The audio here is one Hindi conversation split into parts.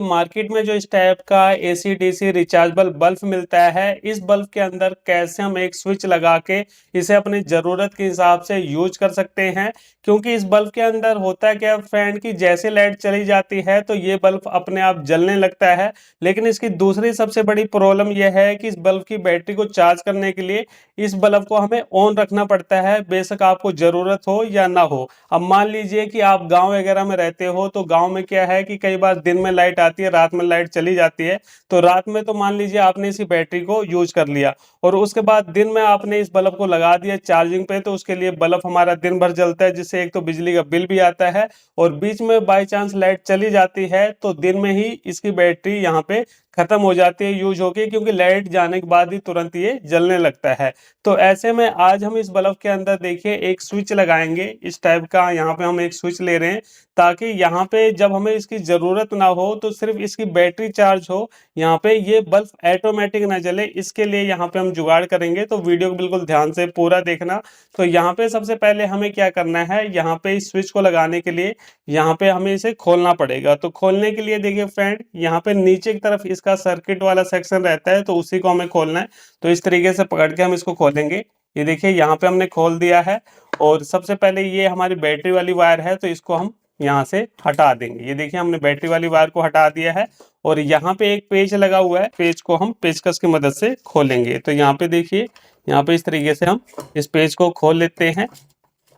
मार्केट में जो इस टाइप का एसी डीसी रिचार्जेबल बल्ब मिलता है, इस बल्ब के अंदर कैसे हम एक स्विच लगा के इसे अपनी ज़रूरत के हिसाब से यूज कर सकते हैं। क्योंकि इस बल्ब के अंदर होता क्या फ्रेंड कि जैसे लाइट चली जाती है तो ये बल्ब अपने आप जलने लगता है। लेकिन इसकी दूसरी सबसे बड़ी प्रॉब्लम यह है कि इस बल्ब की बैटरी को चार्ज करने के लिए इस बल्ब को हमें ऑन रखना पड़ता है, बेशक आपको ज़रूरत हो या ना हो। अब मान लीजिए कि आप गांव वगैरह में रहते हो, तो गांव में क्या है कि कई बार दिन में लाइट आती है, रात में लाइट चली जाती है। तो रात में तो मान लीजिए आपने इसी बैटरी को यूज कर लिया और उसके बाद दिन में आपने इस बल्ब को लगा दिया चार्जिंग पे, तो उसके लिए बल्ब हमारा दिन भर जलता है, जिससे एक तो बिजली का बिल भी आता है और बीच में बाई चांस लाइट चली जाती है तो दिन में ही इसकी बैटरी यहाँ पे खत्म हो जाती है यूज होके, क्योंकि लाइट जाने के बाद ही तुरंत ये जलने लगता है। तो ऐसे में आज हम इस बल्ब के अंदर देखिए एक स्विच लगाएंगे, इस टाइप का यहाँ पे हम एक स्विच ले रहे हैं ताकि यहाँ पे जब हमें इसकी ज़रूरत ना हो तो सिर्फ इसकी बैटरी चार्ज हो, यहाँ पे ये बल्ब ऑटोमेटिक ना जले। इसके लिए यहाँ पे हम जुगाड़ करेंगे, तो वीडियो को बिल्कुल ध्यान से पूरा देखना। तो यहाँ पे सबसे पहले हमें क्या करना है, यहाँ पे इस स्विच को लगाने के लिए यहाँ पे हमें इसे खोलना पड़ेगा। तो खोलने के लिए देखिए फ्रेंड, यहाँ पे नीचे की तरफ इसका सर्किट वाला सेक्शन रहता है, तो उसी को हमें खोलना है। तो इस तरीके से पकड़ के हम इसको खोलेंगे। ये देखिए यहाँ पे हमने खोल दिया है और सबसे पहले ये हमारी बैटरी वाली वायर है, तो इसको हम यहाँ से हटा देंगे। ये देखिए हमने बैटरी वाली वायर को हटा दिया है और यहाँ पे एक पेज लगा हुआ है, पेज को हम पेचकस की मदद से खोलेंगे। तो यहाँ पे देखिए, यहाँ पे इस तरीके से हम इस पेज को खोल लेते हैं।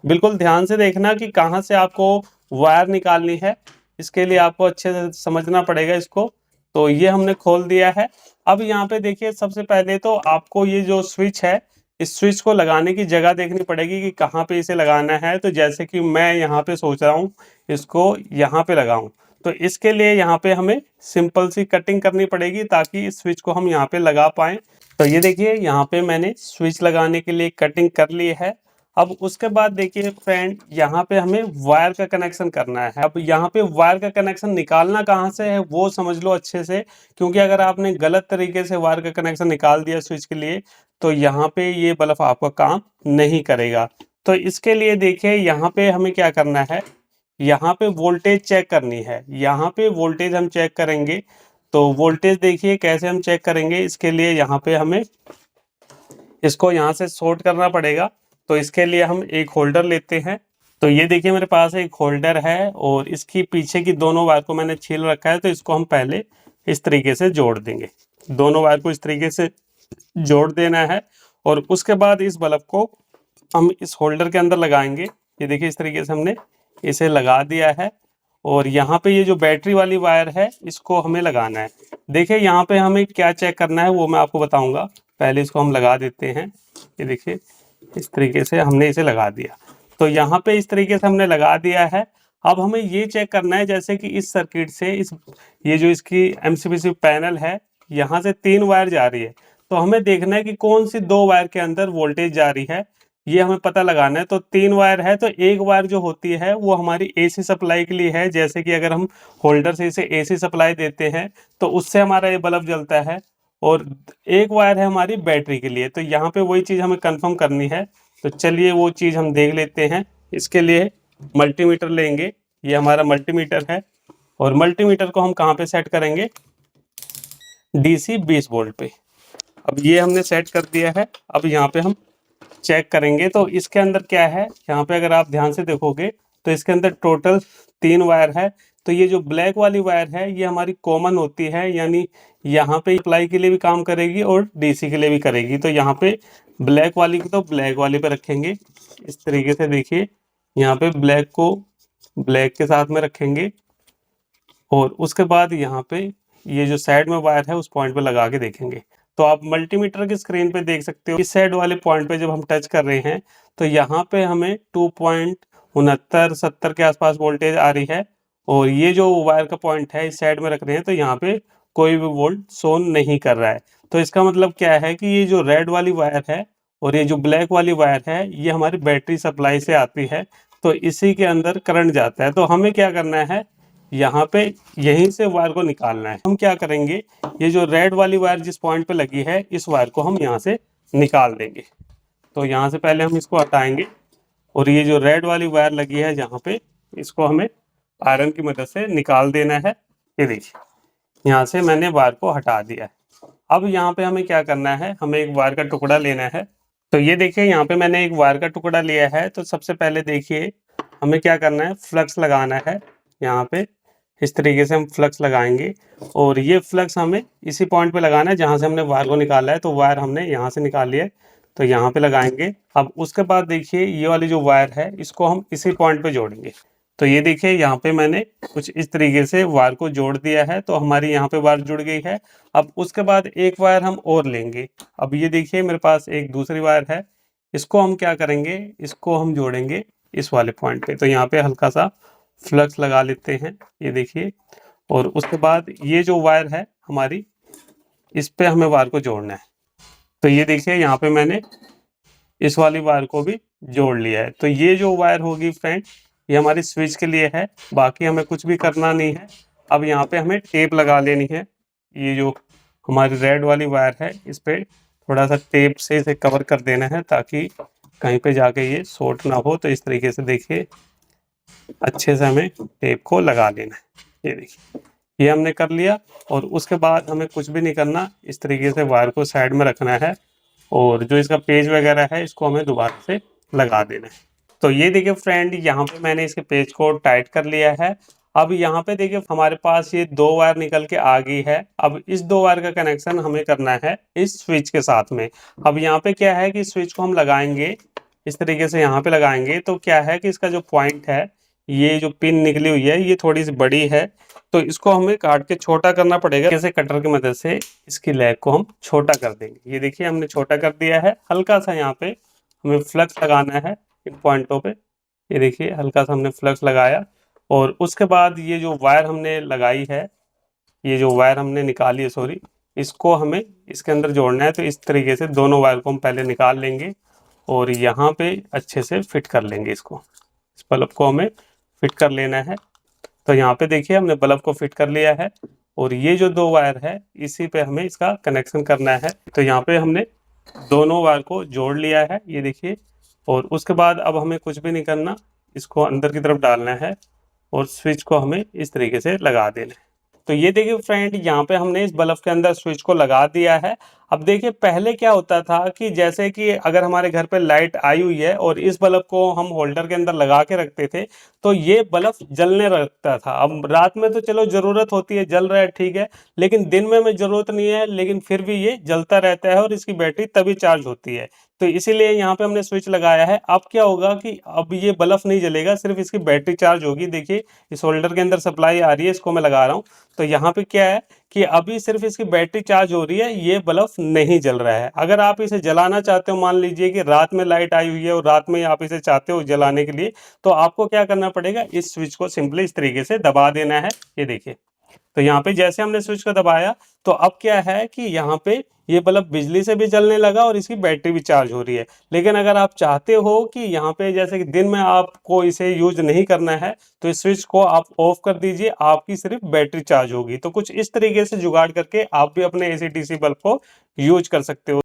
बिल्कुल ध्यान से देखना कि कहाँ से आपको वायर निकालनी है, इसके लिए आपको अच्छे से समझना पड़ेगा इसको। तो ये हमने खोल दिया है। अब यहाँ पे देखिए सबसे पहले तो आपको ये जो स्विच है, इस स्विच को लगाने की जगह देखनी पड़ेगी कि कहाँ पे इसे लगाना है। तो जैसे कि मैं यहाँ पे सोच रहा हूँ इसको यहाँ पे लगाऊं, तो इसके लिए यहाँ पे हमें सिंपल सी कटिंग करनी पड़ेगी ताकि इस स्विच को हम यहाँ पे लगा पाएँ। तो ये देखिए यहाँ पे मैंने स्विच लगाने के लिए कटिंग कर ली है। अब उसके बाद देखिए फ्रेंड, यहाँ पे हमें वायर का कनेक्शन करना है। अब यहाँ पे वायर का कनेक्शन निकालना कहाँ से है वो समझ लो अच्छे से, क्योंकि अगर आपने गलत तरीके से वायर का कनेक्शन निकाल दिया स्विच के लिए तो यहाँ पे ये बल्ब आपका काम नहीं करेगा। तो इसके लिए देखिए यहाँ पे हमें क्या करना है, यहाँ पे वोल्टेज चेक करनी है। यहाँ पे वोल्टेज हम चेक करेंगे। तो वोल्टेज देखिए कैसे हम चेक करेंगे, इसके लिए यहाँ पे हमें इसको यहाँ से शॉर्ट करना पड़ेगा। तो इसके लिए हम एक होल्डर लेते हैं। तो ये देखिए मेरे पास एक होल्डर है और इसकी पीछे की दोनों वायर को मैंने छील रखा है, तो इसको हम पहले इस तरीके से जोड़ देंगे। दोनों वायर को इस तरीके से जोड़ देना है और उसके बाद इस बल्ब को हम इस होल्डर के अंदर लगाएंगे। ये देखिए इस तरीके से हमने इसे लगा दिया है और यहाँ पे ये जो बैटरी वाली वायर है इसको हमें लगाना है। देखिए यहाँ पे हमें क्या चेक करना है वो मैं आपको बताऊंगा। पहले इसको हम लगा देते हैं। ये देखिए इस तरीके से हमने इसे लगा दिया। तो यहाँ पे इस तरीके से हमने लगा दिया है। अब हमें ये चेक करना है जैसे कि इस सर्किट से ये जो इसकी एमसीबीसी पैनल है, यहाँ से 3 वायर जा रही है। तो हमें देखना है कि कौन सी 2 वायर के अंदर वोल्टेज जा रही है, ये हमें पता लगाना है। तो 3 वायर है, तो एक वायर जो होती है वो हमारी एसी सप्लाई के लिए है। जैसे कि अगर हम होल्डर से इसे एसी सप्लाई देते हैं तो उससे हमारा ये बल्ब जलता है और एक वायर है हमारी बैटरी के लिए। तो यहाँ पे वही चीज़ हमें कंफर्म करनी है। तो चलिए वो चीज़ हम देख लेते हैं। इसके लिए मल्टीमीटर लेंगे, ये हमारा मल्टीमीटर है और मल्टीमीटर को हम कहाँ पे सेट करेंगे, DC 20 वोल्ट पे। अब ये हमने सेट कर दिया है। अब यहाँ पे हम चेक करेंगे तो इसके अंदर क्या है, यहाँ पे अगर आप ध्यान से देखोगे तो इसके अंदर टोटल 3 वायर है। तो ये जो ब्लैक वाली वायर है ये हमारी कॉमन होती है, यानी यहाँ पे अप्लाई के लिए भी काम करेगी और DC के लिए भी करेगी। तो यहाँ पे ब्लैक वाली को तो ब्लैक वाले पे रखेंगे इस तरीके से। देखिए यहाँ पे ब्लैक को ब्लैक के साथ में रखेंगे और उसके बाद यहाँ पे ये जो साइड में वायर है उस पॉइंट पे लगा के देखेंगे। तो आप मल्टीमीटर की स्क्रीन पे देख सकते हो इस साइड वाले पॉइंट पे जब हम टच कर रहे हैं तो यहाँ पे हमें 2.69-70 के आसपास वोल्टेज आ रही है और ये जो वायर का पॉइंट है इस साइड में रख रहे हैं तो यहाँ पे कोई भी वोल्ट शो नहीं कर रहा है। तो इसका मतलब क्या है कि ये जो रेड वाली वायर है और ये जो ब्लैक वाली वायर है ये हमारी बैटरी सप्लाई से आती है, तो इसी के अंदर करंट जाता है। तो हमें क्या करना है, यहाँ पे यहीं से वायर को निकालना है। हम क्या करेंगे, ये जो रेड वाली वायर जिस पॉइंट पे लगी है इस वायर को हम यहाँ से निकाल देंगे। तो यहाँ से पहले हम इसको हटाएंगे और ये जो रेड वाली वायर लगी है जहाँ पे, इसको हमें आयरन की मदद से निकाल देना है। ये देखिए यहाँ से मैंने वायर को हटा दिया है। अब यहाँ पे हमें क्या करना है, हमें एक वायर का टुकड़ा लेना है। तो ये देखिए यहाँ पे मैंने एक वायर का टुकड़ा लिया है। तो सबसे पहले देखिए हमें क्या करना है, फ्लक्स लगाना है। यहाँ पे इस तरीके से हम फ्लक्स लगाएंगे और ये फ्लक्स हमें इसी पॉइंट पे लगाना है जहाँ से हमने वायर को निकाला है। तो वायर हमने यहाँ से निकाल लिया है, तो यहाँ पे लगाएंगे। अब उसके बाद देखिए ये वाली जो वायर है इसको हम इसी पॉइंट पे जोड़ेंगे। तो ये देखिए यहाँ पे मैंने कुछ इस तरीके से वायर को जोड़ दिया है, तो हमारी यहाँ पे वायर जुड़ गई है। अब उसके बाद एक वायर हम और लेंगे। अब ये देखिए मेरे पास एक दूसरी वायर है, इसको हम क्या करेंगे, इसको हम जोड़ेंगे इस वाले पॉइंट पे। तो यहाँ पे हल्का सा फ्लक्स लगा लेते हैं, ये देखिए। और उसके बाद ये जो वायर है हमारी, इस पे हमें वायर को जोड़ना है। तो ये देखिए यहाँ पे मैंने इस वाली वायर को भी जोड़ लिया है। तो ये जो वायर होगी फ्रेंड, ये हमारी स्विच के लिए है, बाकी हमें कुछ भी करना नहीं है। अब यहाँ पे हमें टेप लगा लेनी है। ये जो हमारी रेड वाली वायर है इस पे थोड़ा सा टेप से इसे कवर कर देना है ताकि कहीं पे जाके ये शॉर्ट ना हो। तो इस तरीके से देखिए अच्छे से हमें टेप को लगा लेना है। ये देखिए ये हमने कर लिया। और उसके बाद हमें कुछ भी नहीं करना, इस तरीके से वायर को साइड में रखना है और जो इसका पेज वगैरह है इसको हमें दोबारा से लगा देना है। तो ये देखिए फ्रेंड यहाँ पे मैंने इसके पेज को टाइट कर लिया है। अब यहाँ पे देखिए हमारे पास ये दो वायर निकल के आ गई है। अब इस दो वायर का कनेक्शन हमें करना है इस स्विच के साथ में। अब यहाँ पे क्या है कि स्विच को हम लगाएंगे इस तरीके से, यहाँ पे लगाएंगे तो क्या है कि इसका जो पॉइंट है, ये जो पिन निकली हुई है ये थोड़ी सी बड़ी है, तो इसको हमें काट के छोटा करना पड़ेगा। जैसे कटर की मदद से इसकी लैग को हम छोटा कर देंगे। ये देखिए हमने छोटा कर दिया है। हल्का सा यहाँ पे हमें फ्लक्स लगाना है इन पॉइंटों पे। ये देखिए हल्का सा हमने फ्लक्स लगाया और उसके बाद ये जो वायर हमने लगाई है, ये जो वायर हमने निकाली है सॉरी, इसको हमें इसके अंदर जोड़ना है। तो इस तरीके से दोनों वायर को हम पहले निकाल लेंगे और यहाँ पे अच्छे से फिट कर लेंगे इसको। इस बल्ब को हमें फिट कर लेना है। तो यहाँ पे देखिए हमने बल्ब को फिट कर लिया है और ये जो दो वायर है इसी पे हमें इसका कनेक्शन करना है। तो यहाँ पे हमने दोनों वायर को जोड़ लिया है, ये देखिए। और उसके बाद अब हमें कुछ भी नहीं करना, इसको अंदर की तरफ डालना है और स्विच को हमें इस तरीके से लगा देना है। तो ये देखिए फ्रेंड यहाँ पे हमने इस बल्ब के अंदर स्विच को लगा दिया है। अब देखिए पहले क्या होता था कि जैसे कि अगर हमारे घर पे लाइट आई हुई है और इस बल्ब को हम होल्डर के अंदर लगा के रखते थे तो ये बल्ब जलने लगता था। अब रात में तो चलो ज़रूरत होती है, जल रहा है ठीक है, लेकिन दिन में हमें ज़रूरत नहीं है, लेकिन फिर भी ये जलता रहता है और इसकी बैटरी तभी चार्ज होती है। तो इसीलिए यहाँ पे हमने स्विच लगाया है। अब क्या होगा कि अब ये बल्ब नहीं जलेगा, सिर्फ इसकी बैटरी चार्ज होगी। देखिए इस होल्डर के अंदर सप्लाई आ रही है, इसको मैं लगा रहा हूँ। तो यहाँ पे क्या है कि अभी सिर्फ इसकी बैटरी चार्ज हो रही है, ये बल्ब नहीं जल रहा है। अगर आप इसे जलाना चाहते हो, मान लीजिए कि रात में लाइट आई हुई है और रात में आप इसे चाहते हो जलाने के लिए, तो आपको क्या करना पड़ेगा, इस स्विच को सिंपली इस तरीके से दबा देना है। ये देखिए तो यहाँ पे जैसे हमने स्विच को दबाया तो अब क्या है कि यहाँ पे ये बल्ब बिजली से भी जलने लगा और इसकी बैटरी भी चार्ज हो रही है। लेकिन अगर आप चाहते हो कि यहाँ पे जैसे कि दिन में आपको इसे यूज नहीं करना है तो इस स्विच को आप ऑफ कर दीजिए, आपकी सिर्फ बैटरी चार्ज होगी। तो कुछ इस तरीके से जुगाड़ करके आप भी अपने एसी डीसी बल्ब को यूज कर सकते हो।